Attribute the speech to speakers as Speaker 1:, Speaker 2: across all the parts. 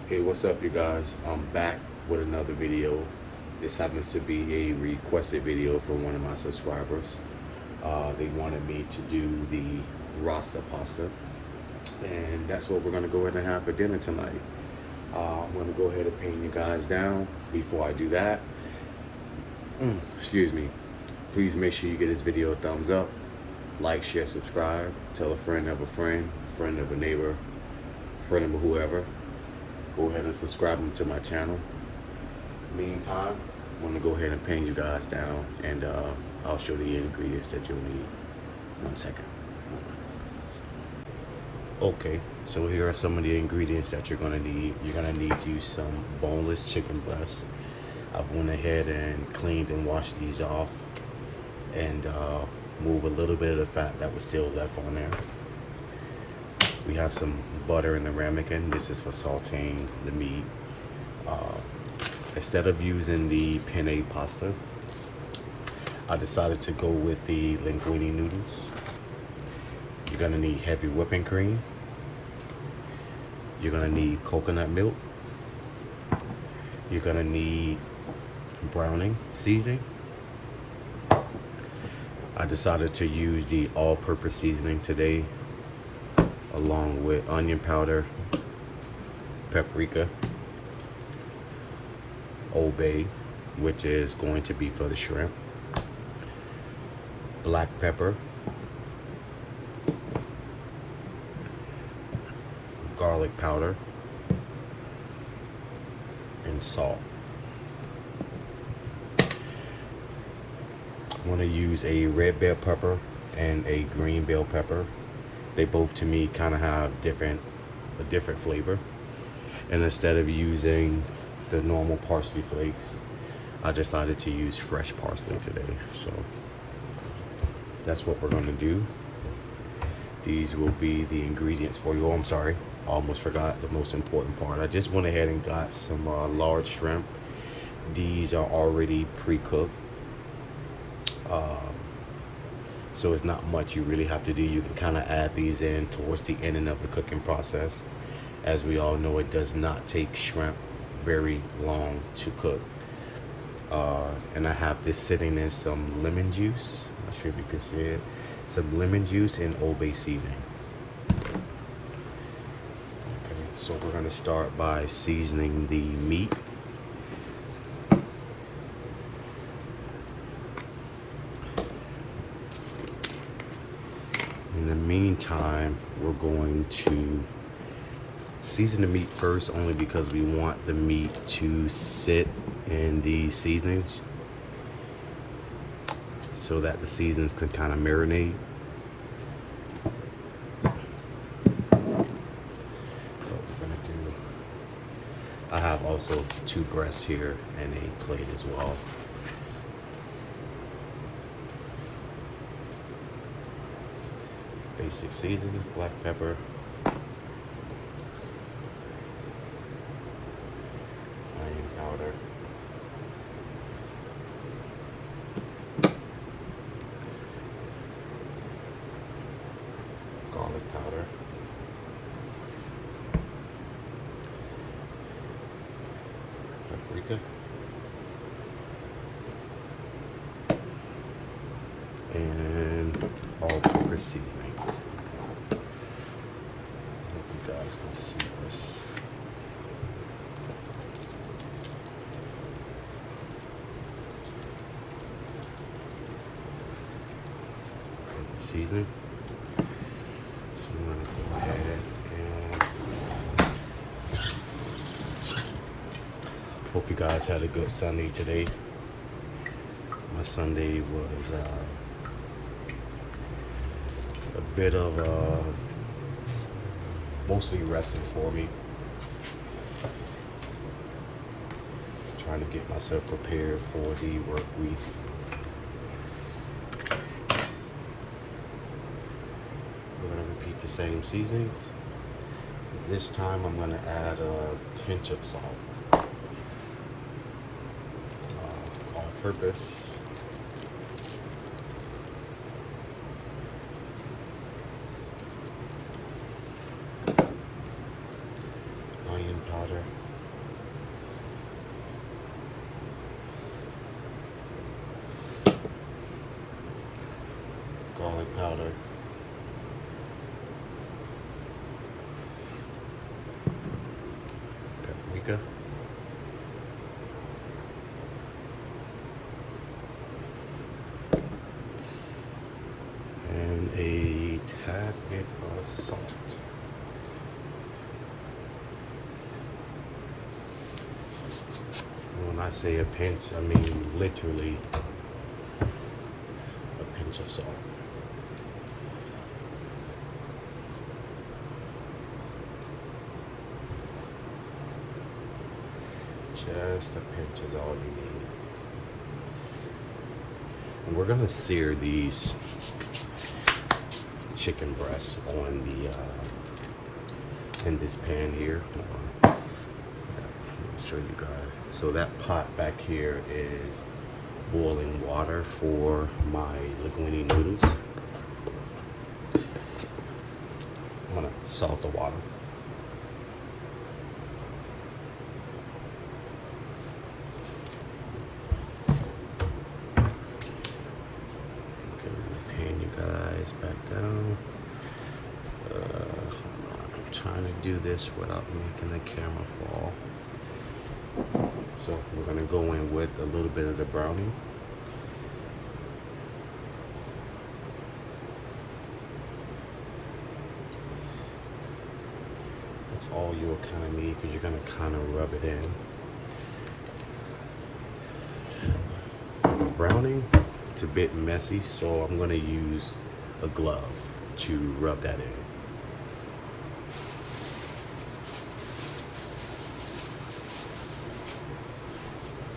Speaker 1: Hey, what's up, you guys? I'm back with another video. This happens to be a requested video from one of my subscribers. They wanted me to do the Rasta Pasta, and that's what we're gonna go ahead and have for dinner tonight. I'm gonna go ahead and paint you guys down. Before I do that, excuse me, please make sure you give this video a thumbs up, like, share, subscribe, tell a friend of a friend, friend of a neighbor, friend of whoever. Go ahead and subscribe them to my channel. Meantime, I'm gonna go ahead and paint you guys down, and I'll show the ingredients that you'll need. 1 second. Okay, so here are some of the ingredients that you're gonna need. You're gonna need to use some boneless chicken breasts. I've went ahead and cleaned and washed these off, and move a little bit of the fat that was still left on there. We have some butter in the ramekin. This is for sauteing the meat. Instead of using the penne pasta, I decided to go with the linguine noodles. You're gonna need heavy whipping cream. You're gonna need coconut milk. You're gonna need browning seasoning. I decided to use the all-purpose seasoning today, along with onion powder, paprika, Old Bay, which is going to be for the shrimp, black pepper, garlic powder, and salt. I'm going to use a red bell pepper and a green bell pepper. They both, to me, kind of have a different flavor. And instead of using the normal parsley flakes, I decided to use fresh parsley today. So that's what we're going to do. These will be the ingredients for you. Oh, I'm sorry, I almost forgot the most important part. I just went ahead and got some large shrimp. These are already pre-cooked. So it's not much you really have to do. You can kind of add these in towards the ending of the cooking process. As we all know, it does not take shrimp very long to cook. And I have this sitting in some lemon juice. I'm not sure if you can see it. Some lemon juice and Old Bay seasoning. Okay, so we're gonna start by seasoning the meat. In the meantime, we're going to season the meat first, only because we want the meat to sit in the seasonings so that the seasonings can kind of marinate. So what we're gonna do, I have also 2 breasts here and a plate as well. Basic seasonings, black pepper, onion powder, garlic powder, paprika, and all-purpose seasoning. Hope you guys can see this. Seasoning. So I'm gonna go ahead and hope you guys had a good Sunday today. My Sunday was a bit of mostly resting for me. Trying to get myself prepared for the work week. We're gonna repeat the same seasonings. This time I'm gonna add a pinch of salt. All-purpose. onion powder, garlic powder, paprika, and a tad bit of salt. When I say a pinch, I mean literally a pinch of salt. Just a pinch is all you need. And we're gonna sear these chicken breasts on the in this pan here. Let me show you guys. So that pot back here is boiling water for my linguine noodles. I'm gonna salt the water. Back down. I'm trying to do this without making the camera fall. So we're gonna go in with a little bit of the browning. That's all you'll kind of need because you're gonna kind of rub it in. Browning, it's a bit messy, so I'm gonna use a glove to rub that in.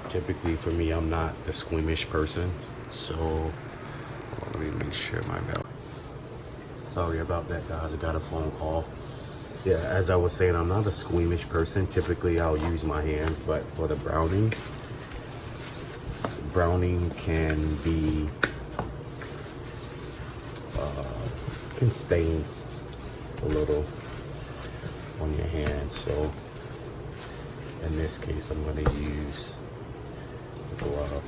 Speaker 1: Typically for me, I'm not the squeamish person, so let me make sure my belt. Sorry about that, guys, I got a phone call. Yeah, as I was saying, I'm not a squeamish person. Typically I'll use my hands, but for the browning can be can stain a little on your hand, so in this case I'm going to use a glove.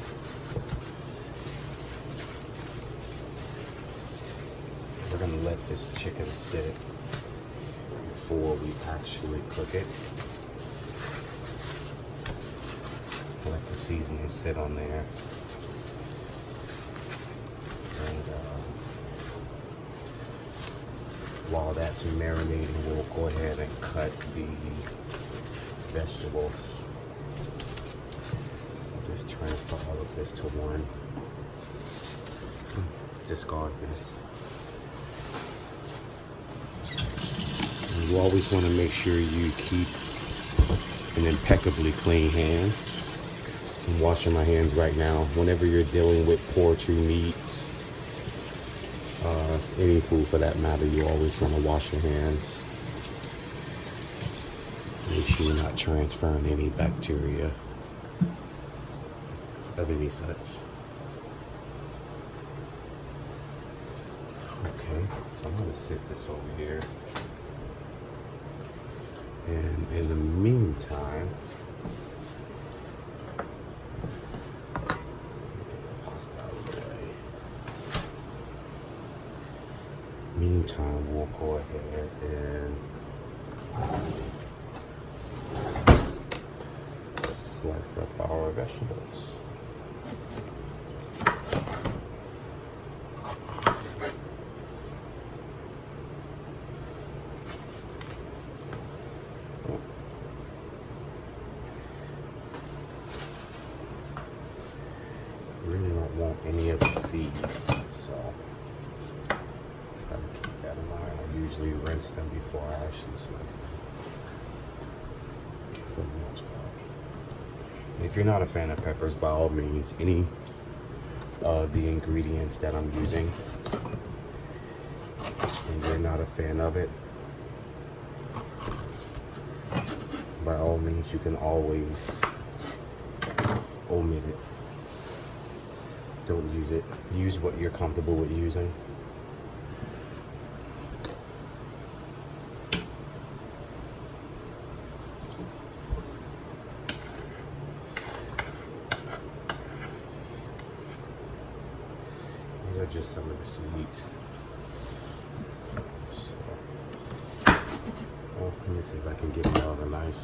Speaker 1: We're going to let this chicken sit before we actually cook it. Let the seasoning sit on there, and while that's marinating, we'll go ahead and cut the vegetables. I'll just transfer all of this to one. Discard this. And you always want to make sure you keep an impeccably clean hand. I'm washing my hands right now. Whenever you're dealing with poultry, meats, any food for that matter, you always want to wash your hands. Make sure you're not transferring any bacteria of any such. Okay, so I'm going to sit this over here. And in the meantime, we'll go ahead and slice up our vegetables. Really don't want any of the seeds, so keep that in mind. I usually rinse them before I actually slice them, for the most part. And if you're not a fan of peppers, by all means, any of the ingredients that I'm using, and you're not a fan of it, by all means, you can always omit it. Don't use it. Use what you're comfortable with using. just some of the seeds. So, well, let me see if I can get it out of the knife.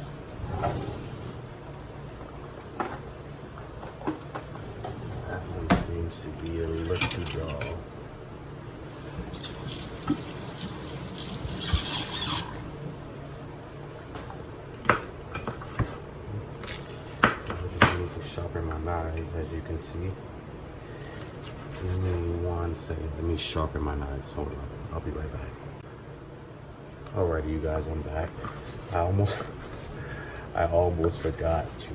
Speaker 1: That one seems to be a little dull. Sharpen my knives, as you can see. Give me 1 second. Let me sharpen my knives. Hold on. I'll be right back. Alrighty, you guys, I'm back. I almost forgot to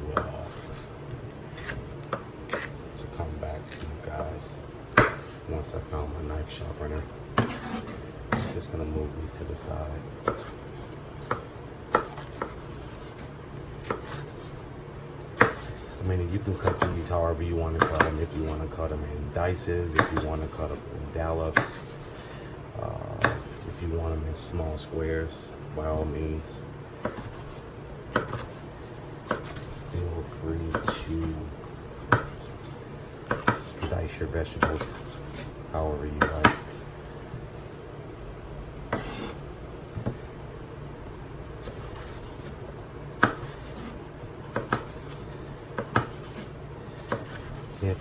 Speaker 1: come back to you guys once I found my knife sharpener. I'm just gonna move these to the side. I mean, you can cut these however you want to cut them. If you want to cut them in dices, if you want to cut them in dollops, if you want them in small squares, by all means. Feel free to dice your vegetables however you like.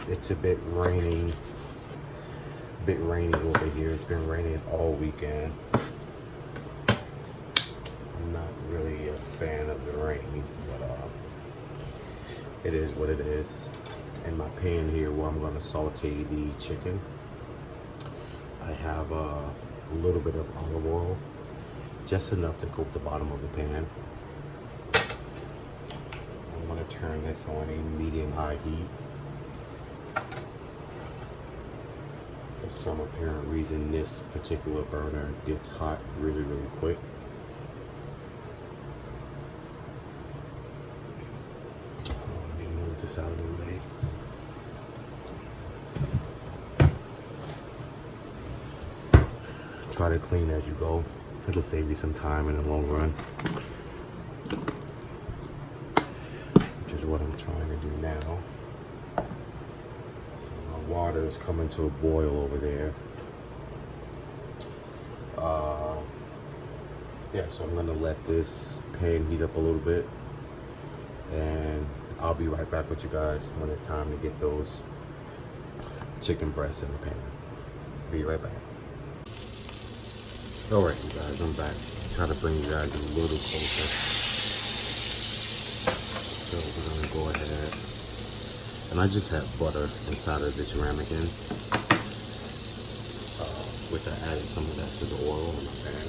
Speaker 1: It's a bit rainy over here. It's been raining all weekend. I'm not really a fan of the rain, but it is what it is. In my pan here where I'm going to saute the chicken, I have a little bit of olive oil, just enough to coat the bottom of the pan. I'm going to turn this on a medium-high heat. For some apparent reason, this particular burner gets hot really quick. Let me move this out of the way. Try to clean as you go. It'll save you some time in the long run, which is what I'm trying to do now. Water is coming to a boil over there. Yeah, so I'm gonna let this pan heat up a little bit, and I'll be right back with you guys when it's time to get those chicken breasts in the pan. Be right back. Alright, you guys, I'm back. Try to bring you guys a little closer. So we're gonna go ahead. And I just have butter inside of this ramekin, which I added some of that to the oil in my pan.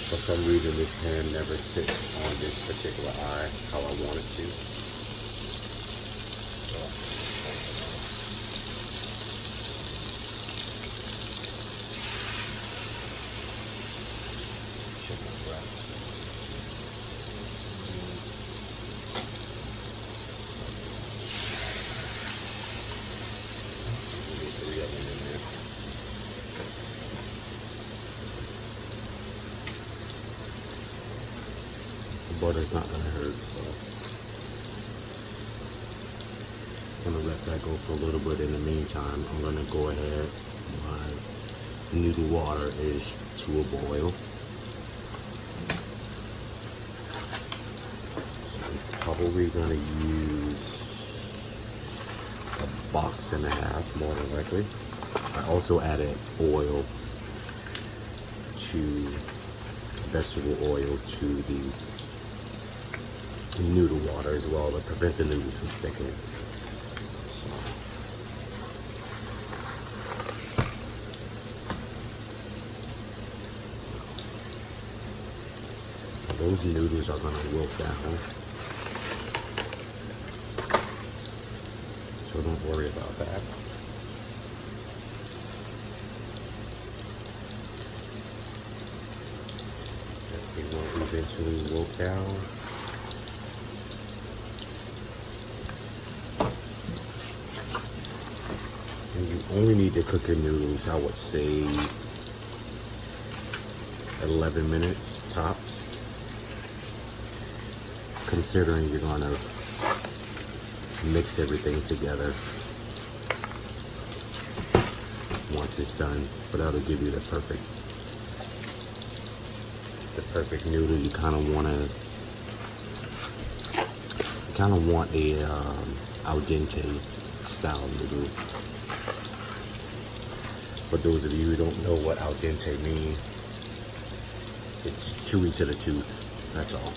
Speaker 1: For some reason, this pan never sits on this particular eye how I want it to. Chicken breast. Butter's not gonna hurt, so I'm gonna let that go for a little bit. In the meantime, I'm gonna go ahead. My noodle water is to a boil. So I'm probably gonna use a box and a half, more than likely. I also added oil to vegetable oil to the noodle water as well to prevent the noodles from sticking. So those noodles are going to wilt down, so don't worry about that. They will eventually wilt down. Only need to cook your noodles, I would say 11 minutes tops, considering you're gonna mix everything together. once it's done, but that'll give you the perfect noodle. You kind of want a al dente style noodle. For those of you who don't know what al dente means, it's chewy to the tooth, that's all.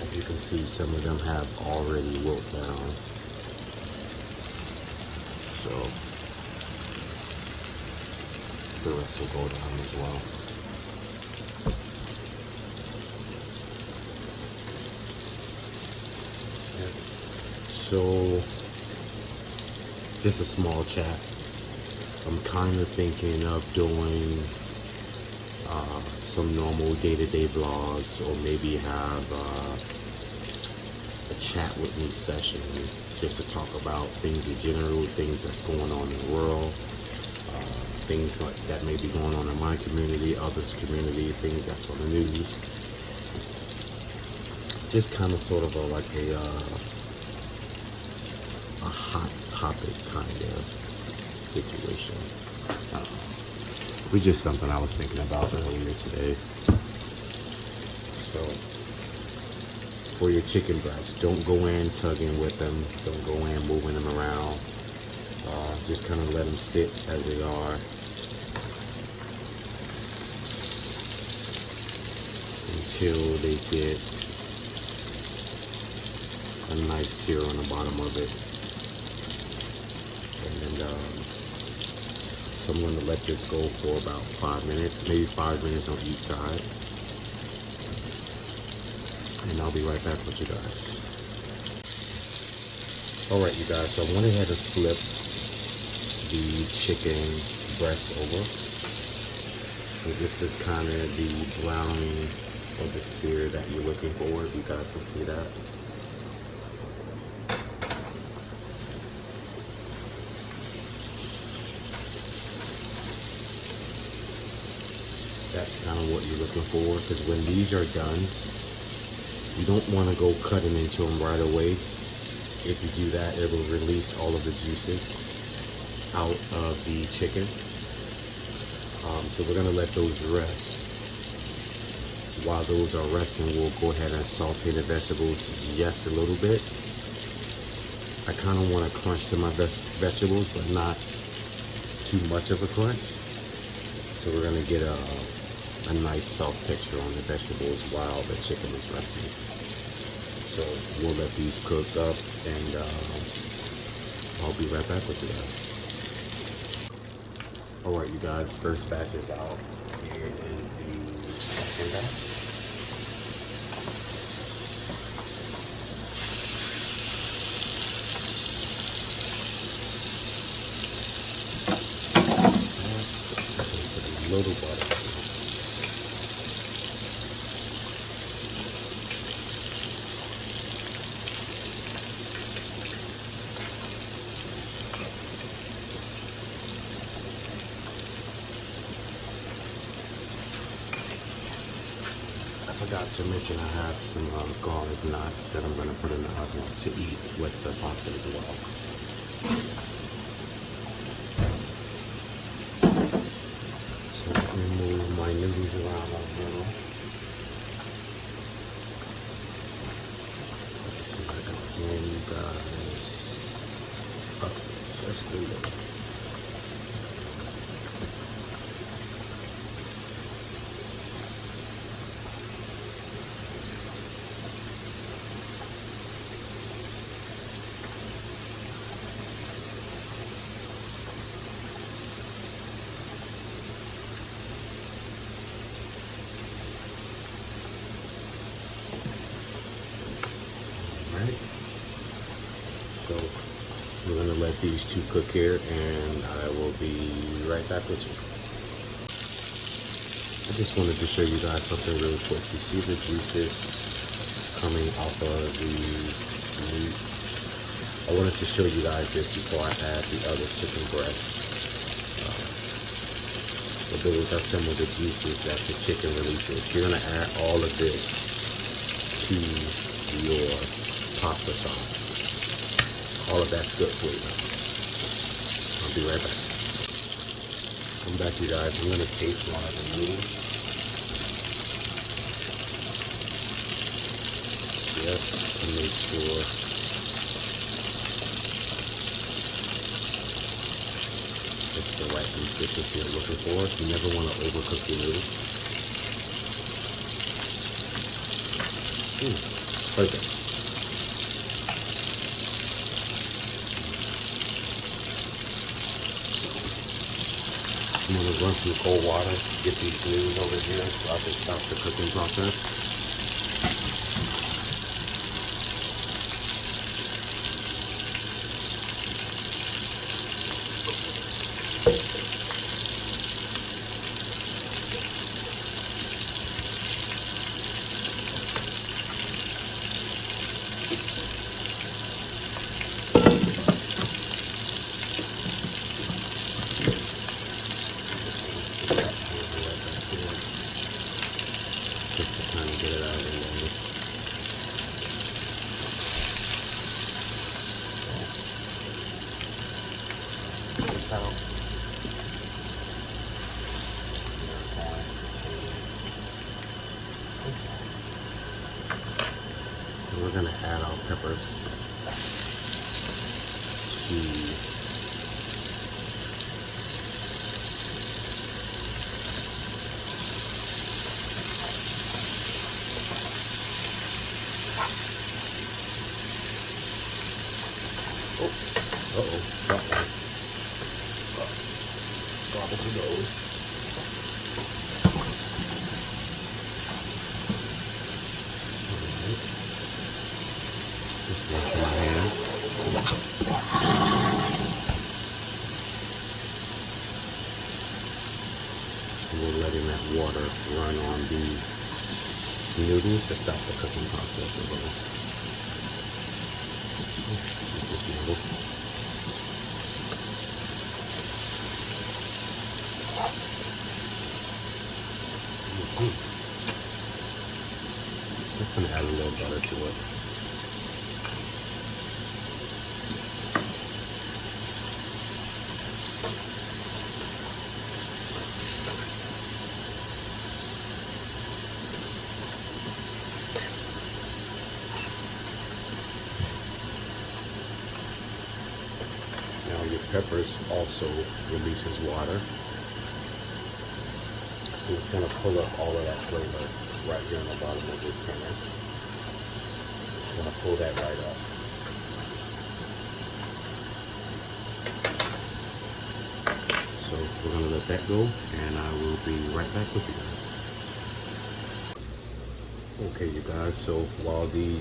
Speaker 1: As you can see, some of them have already wilt down. So the rest will go down as well. So just a small chat. I'm kind of thinking of doing some normal day-to-day vlogs, or maybe have a chat with me session just to talk about things in general, things that's going on in the world, things like that may be going on in my community, others' community, things that's on the news. Just kind of sort of like a hot topic kind of situation. It was just something I was thinking about earlier today. So, for your chicken breasts, don't go in tugging with them. Don't go in moving them around. Just kind of let them sit as they are. Until they get a nice sear on the bottom of it. And then, so I'm going to let this go for about 5 minutes, maybe 5 minutes on each side. And I'll be right back with you guys. Alright you guys, so I went ahead and flipped the chicken breast over. So this is kind of the browning or the sear that you're looking for, if you guys can see that. That's kind of what you're looking for, because when these are done, you don't want to go cutting into them right away. If you do that, it will release all of the juices out of the chicken. So we're going to let those rest. While those are resting, we'll go ahead and saute the vegetables just a little bit. I kind of want to crunch to my vegetables, but not too much of a crunch. So we're going to get a nice soft texture on the vegetables while the chicken is resting. So we'll let these cook up, and I'll be right back with you guys. Alright you guys, first batch is out. Here is the second batch. Little butter. I forgot to mention I have some garlic knots that I'm going to put in the oven to eat with the pasta as well. So let me move my noodles around a little. Let's see if I can hear you guys up just a little. So we're going to let these two cook here, and I will be right back with you. I just wanted to show you guys something real quick. You see the juices coming off of the meat. I wanted to show you guys this before I add the other chicken breast. But those are some of the juices that the chicken releases. You're gonna add all of this to your pasta sauce. All of that's good for you. I'll be right back. Come back, you guys. I'm gonna taste one of the noodles. Just to make sure it's the right consistency you're looking for. You never want to overcook your noodles. Perfect. I'm going to run some cold water, get these noodles over here so I can start the cooking process. Just to kind of get it out of there. This out. And we're going to add our peppers to gobble to those. Just wash my hands. We're letting that water run on the noodles to stop the cooking process a little. This noodle. Just gonna add a little butter to it. Now your peppers also releases water. So it's going to pull up all of that flavor right here on the bottom of this pan. It's going to pull that right up. So we're going to let that go, and I will be right back with you guys. Okay, you guys, so while the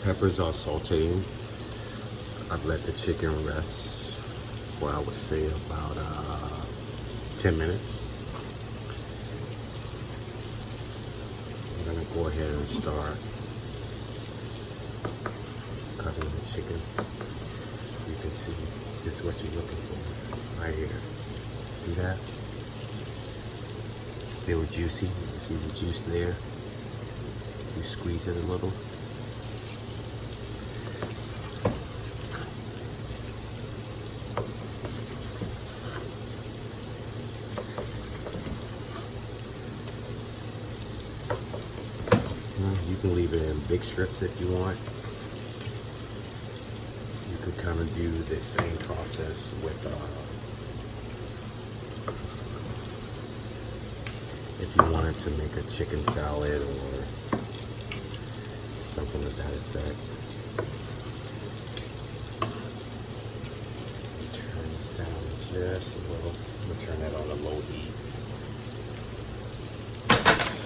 Speaker 1: peppers are sauteing, I've let the chicken rest for, I would say, about 10 minutes. I'm gonna go ahead and start cutting the chicken. You can see this is what you're looking for right here. See that? Still juicy. You can see the juice there. You squeeze it a little. You can leave it in big strips if you want. You could kind of do the same process with if you wanted to make a chicken salad or something of that effect. Turn this down just a little. I'm gonna turn that on a low heat.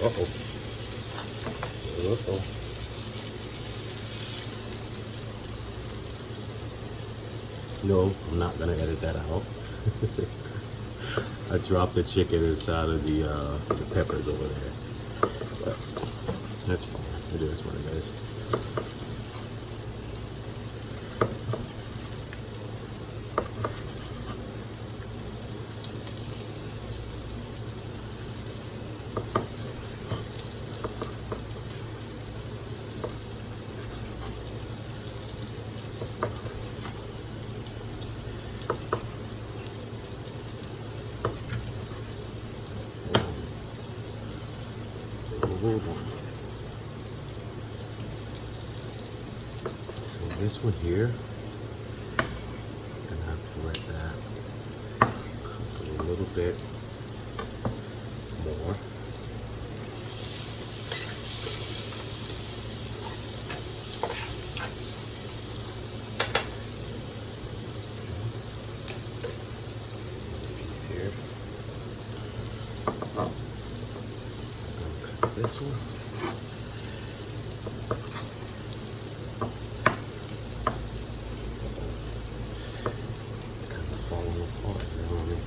Speaker 1: Uh-oh. Uh-oh. No, I'm not gonna edit that out. I dropped the chicken inside of the peppers over there. But that's fine. It is what it is. hold on. So this one here, I'm gonna have to let that cook a little bit more. Piece here. I'm gonna cut this one. Kind of falling apart here on me.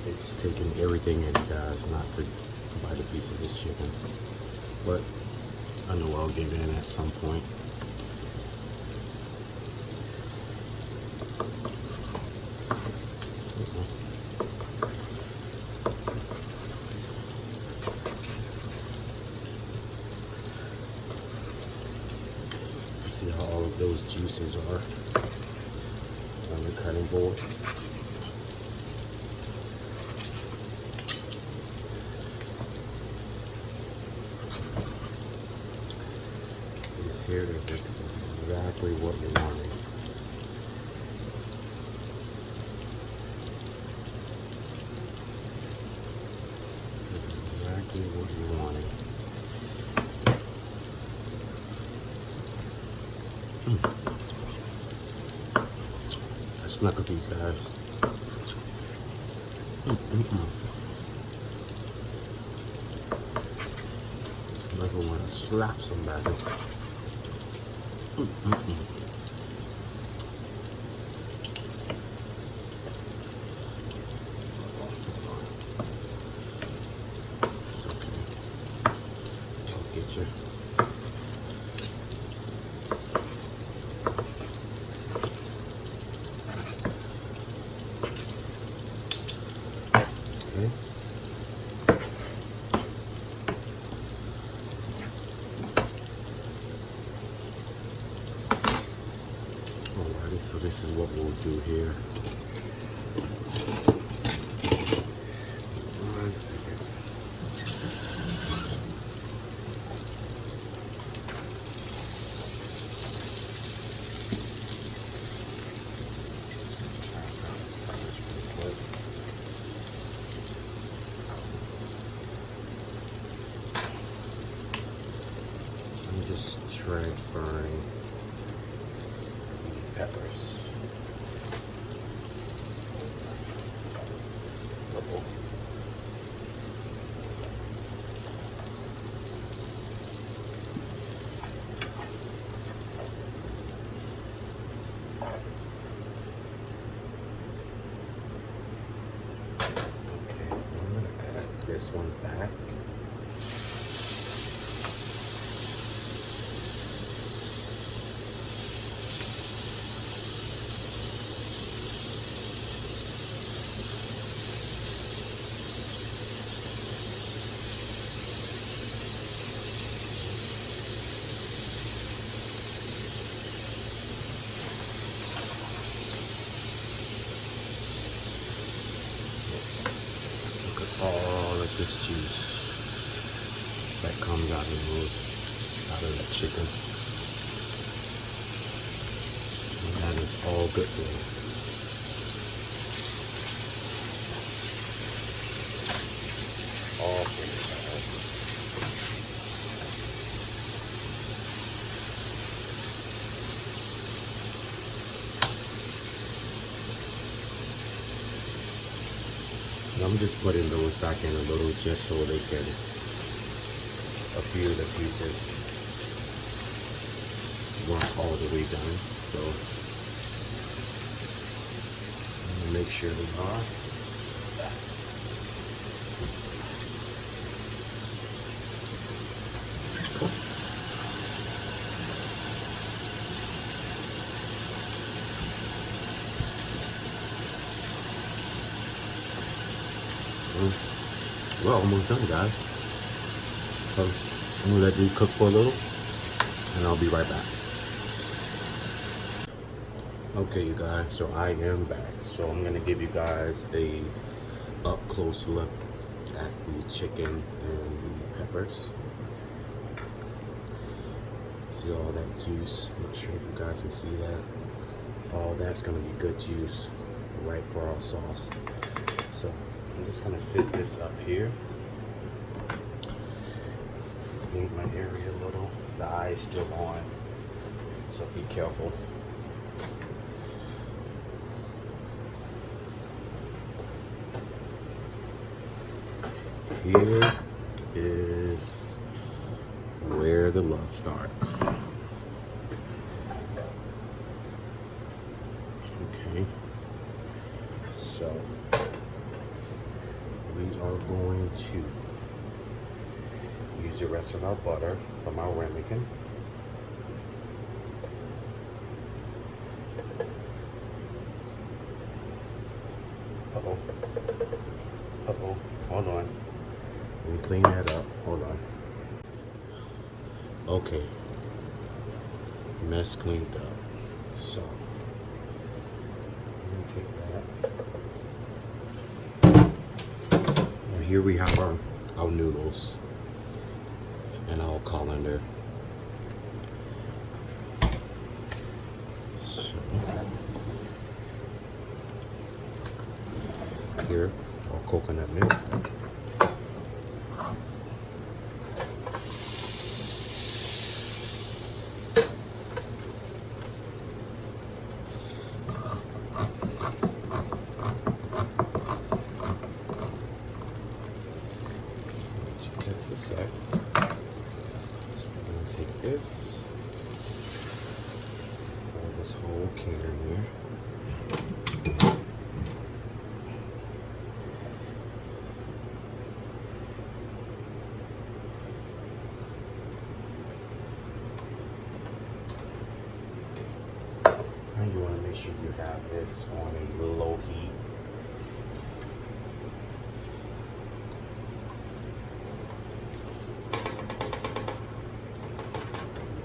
Speaker 1: It's taking everything in, guys, not to bite a piece of this chicken. But I know I'll give in at some point. See how all of those juices are on the cutting board. Here is exactly what you're wanting. This is exactly what you're wanting. I snuck with these guys. Another one to slap somebody. It's okay. I'll get you. Okay. Alrighty, so this is what we'll do here. One second. I'm just transferring the peppers. Okay, I'm gonna add this one back. Look at all of this juice that comes out of the chicken. And that is all good flavor. All flavors. I'm just putting those back in a little just so they can, a few of the pieces weren't all the way done. So I'm gonna make sure they are. Well, almost done, guys. So I'm gonna let these cook for a little, and I'll be right back. Okay, you guys. So I am back. So I'm gonna give you guys a up close look at the chicken and the peppers. See all that juice? I'm not sure if you guys can see that. All that's gonna be good juice, right for our sauce. So I'm just gonna sit this up here. Paint my area a little. The eye is still on, so be careful. Here is where the love starts. Okay, so we are going to use the rest of our butter from our ramekin. Uh-oh. Uh-oh. Hold on. Let me clean that up. Hold on. Okay. Mess cleaned up. So, let me take that. Now here we have our noodles and our colander. So, here, our coconut milk. Just a sec. So I'm going to take this, pour this whole can in here. Now you want to make sure you have this on a low heat.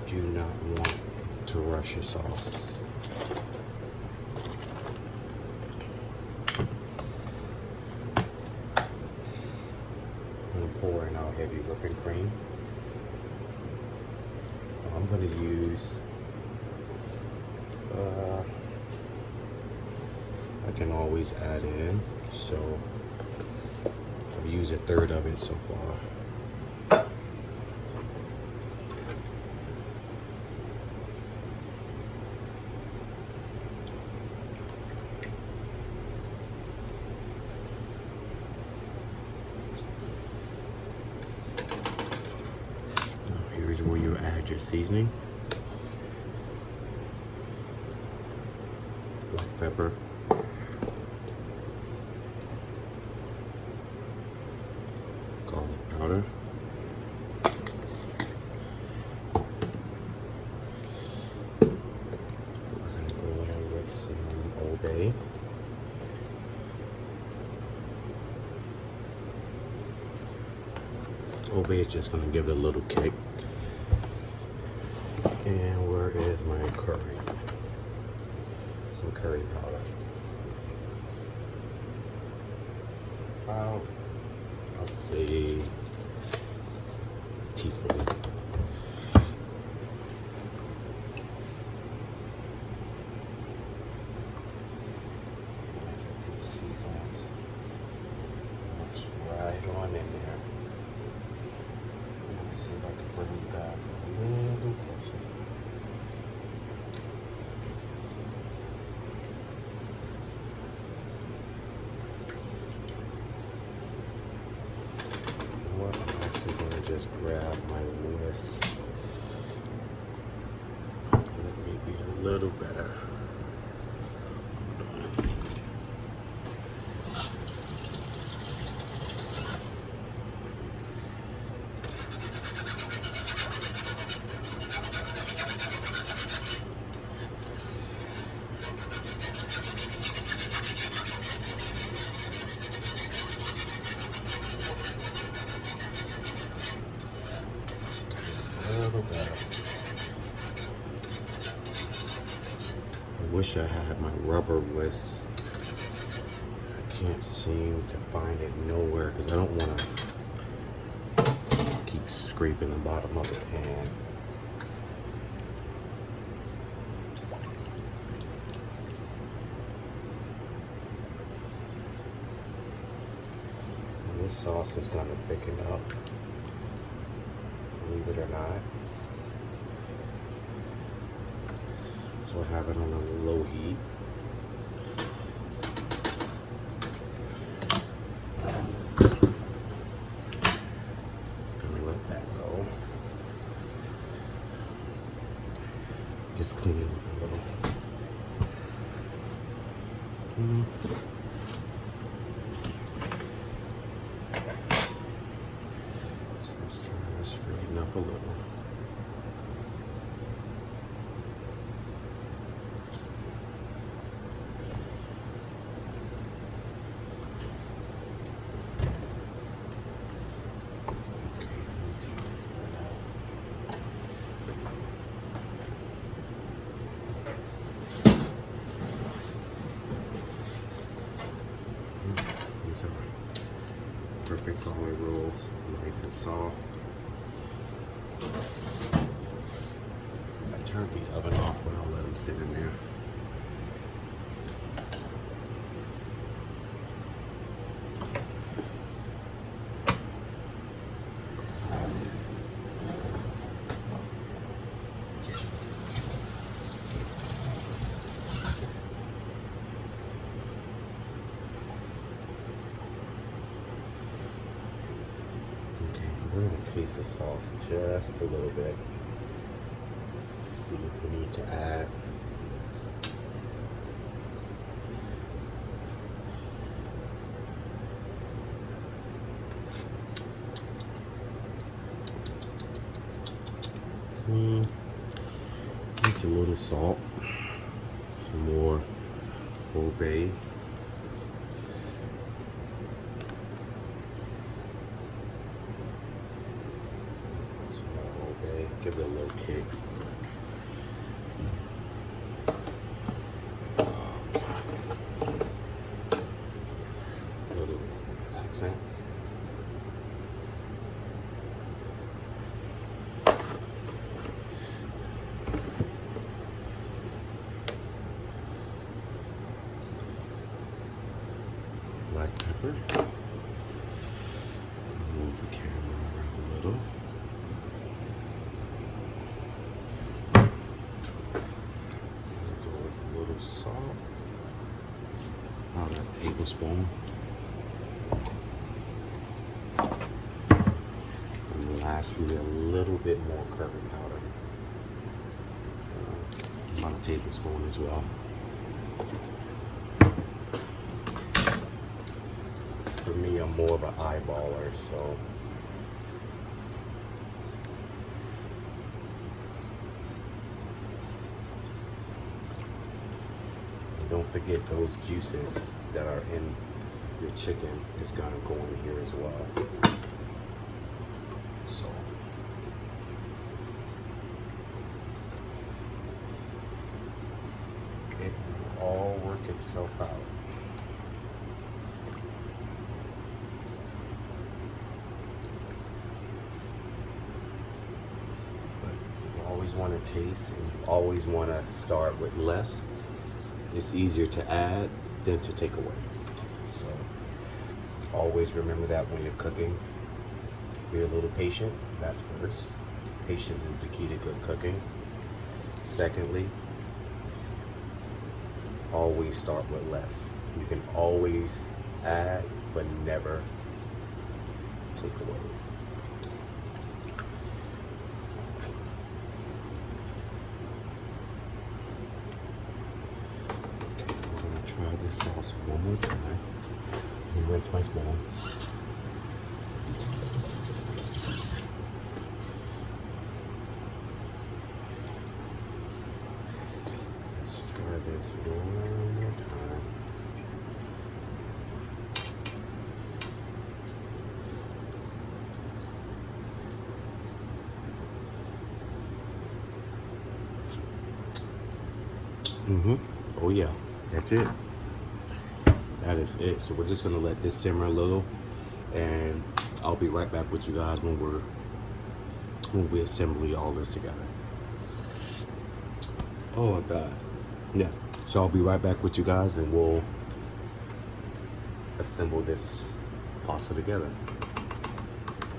Speaker 1: Do not want to rush your sauce. I'm going to pour in our heavy whipping cream. I'm going to use, I can always add in, so I've used a third of it so far. Here's where you add your seasoning. Black pepper. Garlic powder. We're gonna go in with some Old Bay. Old Bay is just gonna give it a little kick. And where is my curry? Some curry powder. About, I would say, a teaspoon. These seasons mix right on in there. Let's see if I can bring you guys a little closer. I'm actually going to just grab my wrist. Let me be a little better. wish I had my rubber whisk. I can't seem to find it nowhere because I don't want to keep scraping the bottom of the pan. And this sauce is going to thicken up, believe it or not. So I have it on a low heat. Gonna let that go. Just clean it up a little. Just trying to straighten up a little. Perfect garlic rolls, nice and soft. I turned the oven off, but I'll let them sit in there. We're going to taste the sauce just a little bit to see if we need to add. Needs a little salt, some more Old Bay. Give it a little kick. A little accent. Black pepper. Move the camera around a little. Salt, about a tablespoon, and lastly a little bit more curry powder, about a tablespoon as well. For me, I'm more of an eyeballer, so don't forget those juices that are in your chicken is gonna go in here as well. So it will all work itself out. But you always want to taste, and you always want to start with less. It's easier to add than to take away. So always remember that when you're cooking. Be a little patient, that's first. Patience is the key to good cooking. Secondly, always start with less. You can always add, but never take away. Try this sauce one more time. Let me rinse my spoon. Let's try this one more time. Oh yeah, that's it. That is it. So we're just gonna let this simmer a little, and I'll be right back with you guys when we assemble all this together. Oh my God. Yeah. So I'll be right back with you guys, and we'll assemble this pasta together.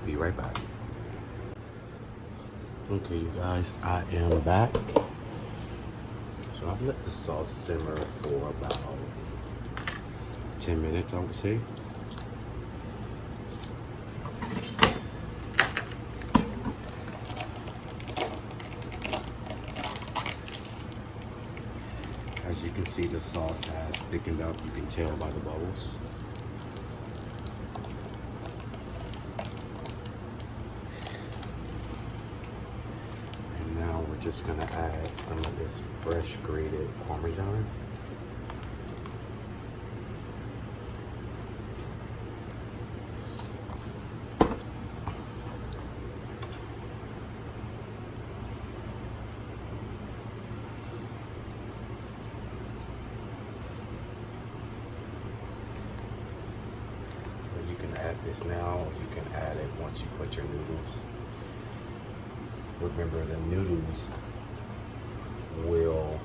Speaker 1: Be right back. Okay, you guys, I am back. So I've let the sauce simmer for about 10 minutes, I would say. As you can see, the sauce has thickened up. You can tell by the bubbles. And now we're just gonna add some of this fresh grated Parmesan. You can add this now, you can add it once you put your noodles. Remember, the noodles will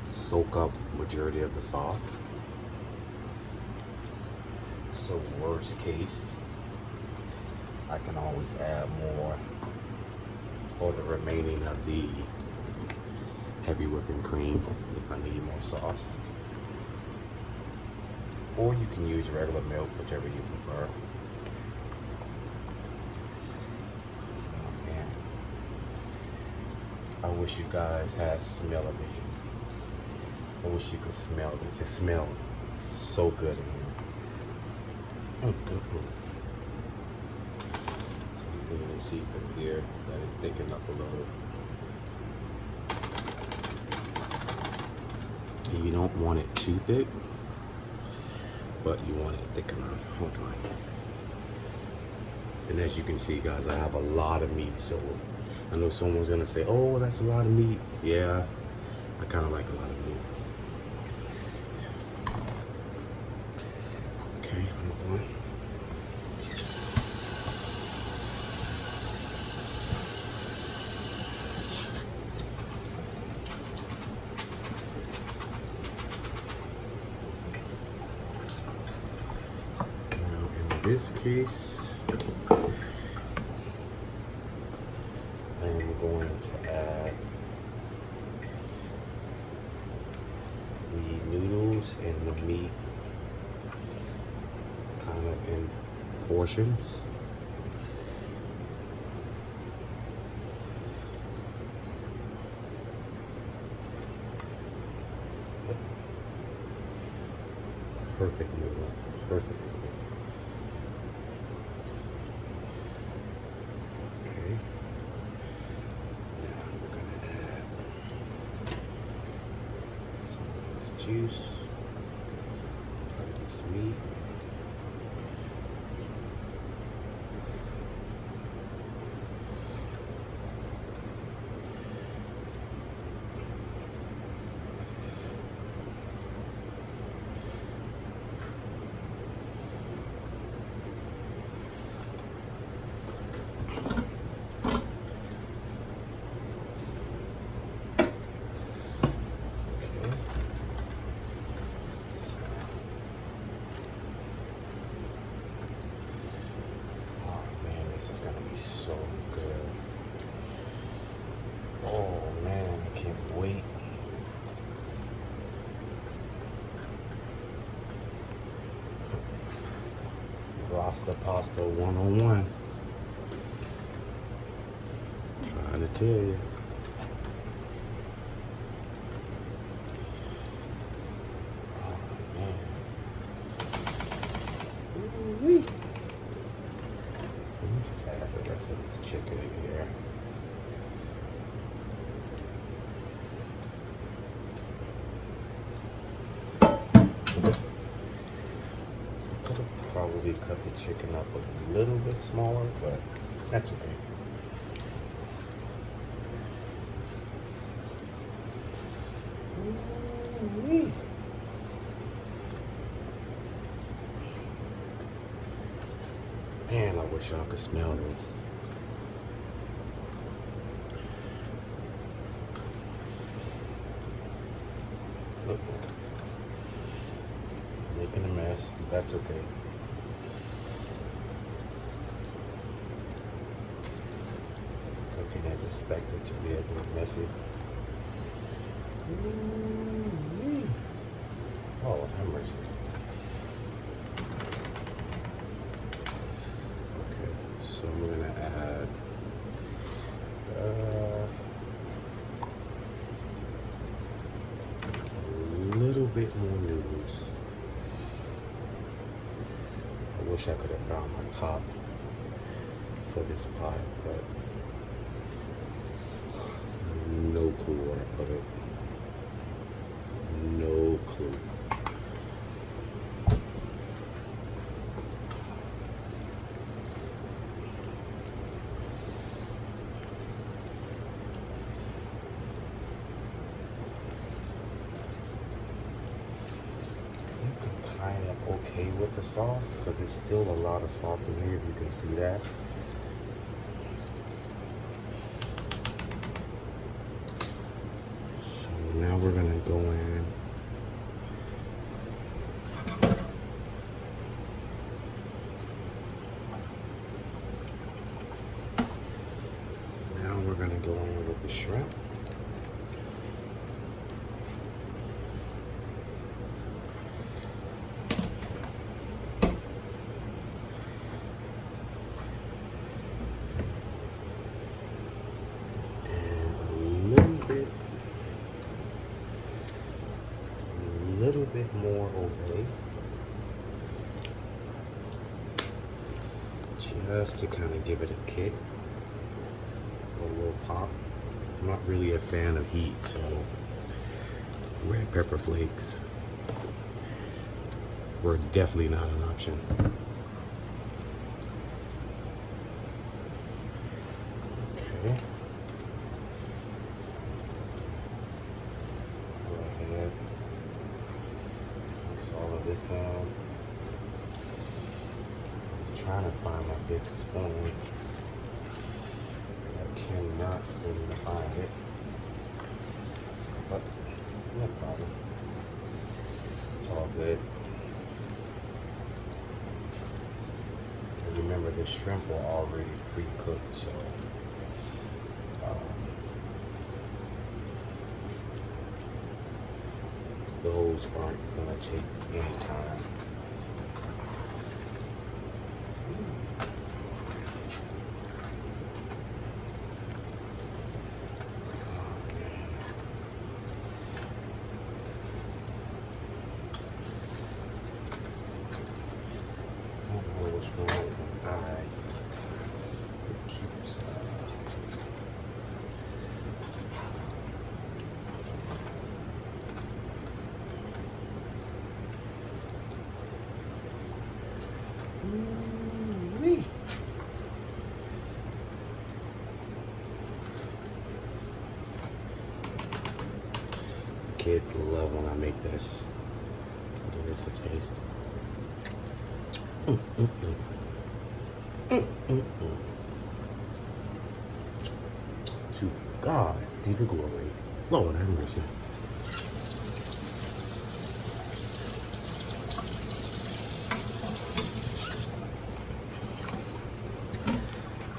Speaker 1: soak up majority of the sauce. So worst case, I can always add more or the remaining of the heavy whipping cream if I need more sauce. Or you can use regular milk, whichever you prefer. Oh man, I wish you guys had smell-o-vision. I wish you could smell this. It smells so good in here. So you can even see from here that it's thickened up a little. And you don't want it too thick, but you want it thick enough. Hold on. And as you can see, guys, I have a lot of meat, so I know someone's gonna say, oh, that's a lot of meat. Yeah, I kind of like a lot of meat. Okay, hold on. In this case, I am going to add the noodles and the meat kind of in portions. Perfect noodle, perfect noodle. Juice from this meat. So good. Oh man, I can't wait. Rasta Pasta 101. Trying to tell you. Oh man. Ooh-wee. Let me just add the rest of this chicken in here. I could have probably cut the chicken up a little bit smaller, but that's okay. Man, I wish y'all could smell this. Look, making a mess, but that's okay. Cooking as expected to be a bit messy. Oh, have mercy. Okay, so I'm gonna add a little bit more noodles. I wish I could have found my top for this pot, but no clue where I put it. No clue. Kind of okay with the sauce because there's still a lot of sauce in here, if you can see that. So now we're gonna go in with the shrimp. Little bit more obey, just to kind of give it a kick, a little pop. I'm not really a fan of heat, so red pepper flakes were definitely not an option. Okay. Go ahead. Mix all of this in. Just trying to find my big spoon. I cannot seem to find it. But no problem. It's all good. And remember, the shrimp were already pre-cooked, so those aren't gonna take any time. I don't know what's wrong with my eye. It keeps kids love when I make this. Give this a taste. To God be the glory. Lord have mercy.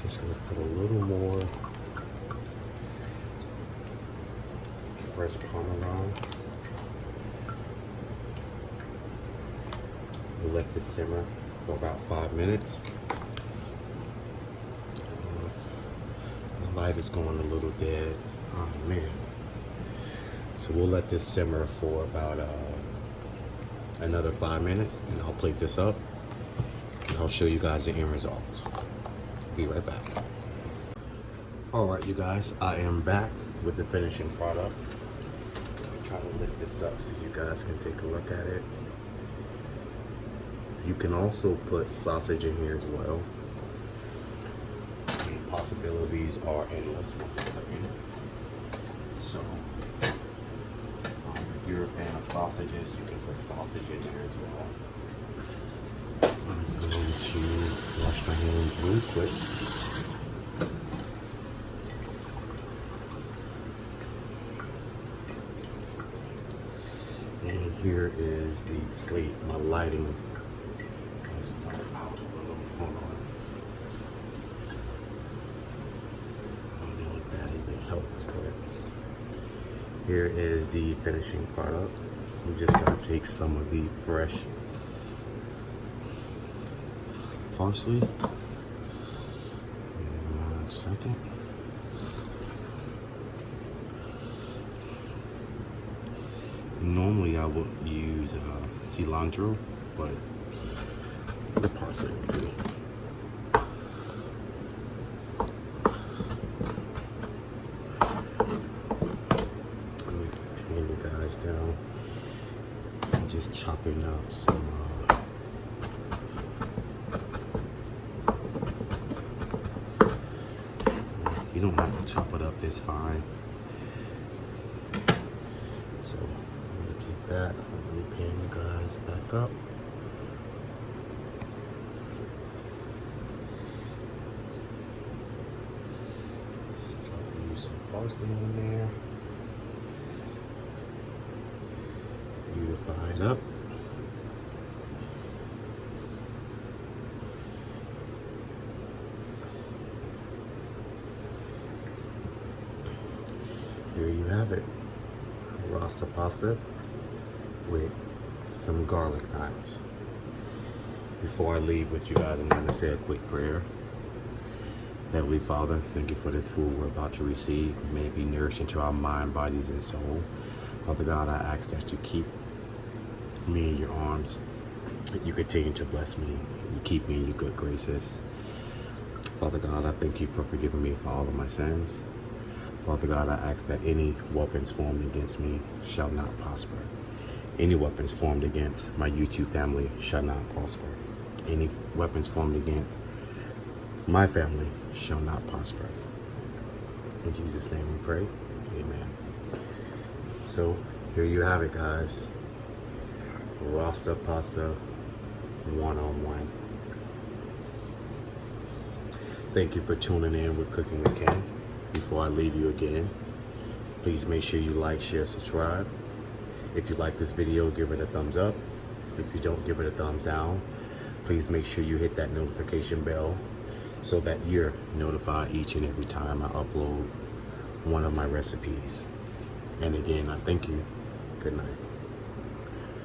Speaker 1: Just gonna put a little more fresh Parmesan. We'll let this simmer for about 5 minutes. The light is going a little dead. Oh man. So we'll let this simmer for about another 5 minutes, and I'll plate this up and I'll show you guys the end results. Be right back. All right, you guys, I am back with the finishing product. Try to lift this up so you guys can take a look at it. You can also put sausage in here as well. The possibilities are endless. So, if you're a fan of have sausages, you can put sausage in there as well. I'm going to wash my hands real quick. And here is the plate. My lighting is out a little. Hold on. I don't know if that even helps, but here is the finishing product. I'm just gonna take some of the fresh parsley. 1 second. Normally I would use cilantro, but the parsley will do. Let me pan you guys down. I'm just chopping up some you don't have to chop it up, that's fine. So I'm gonna take that. Let me pan you guys back up. Just drop you some parsley in there. Beautify it up. Here you have it. Rasta pasta with some garlic knots. Before I leave with you guys, I'm going to say a quick prayer. Heavenly Father, thank you for this food we're about to receive. May it be nourishing to our mind, bodies, and soul. Father God, I ask that you keep me in your arms. That you continue to bless me. You keep me in your good graces. Father God, I thank you for forgiving me for all of my sins. Father God, I ask that any weapons formed against me shall not prosper. Any weapons formed against my YouTube family shall not prosper. Any weapons formed against my family shall not prosper. In Jesus' name we pray. Amen. So here you have it, guys. Rasta Pasta 1-on-1. Thank you for tuning in with Cooking with Ken. Before I leave you again, please make sure you like, share, subscribe. If you like this video, give it a thumbs up. If you don't, give it a thumbs down. Please make sure you hit that notification bell so that you're notified each and every time I upload one of my recipes. And again, I thank you. Good night.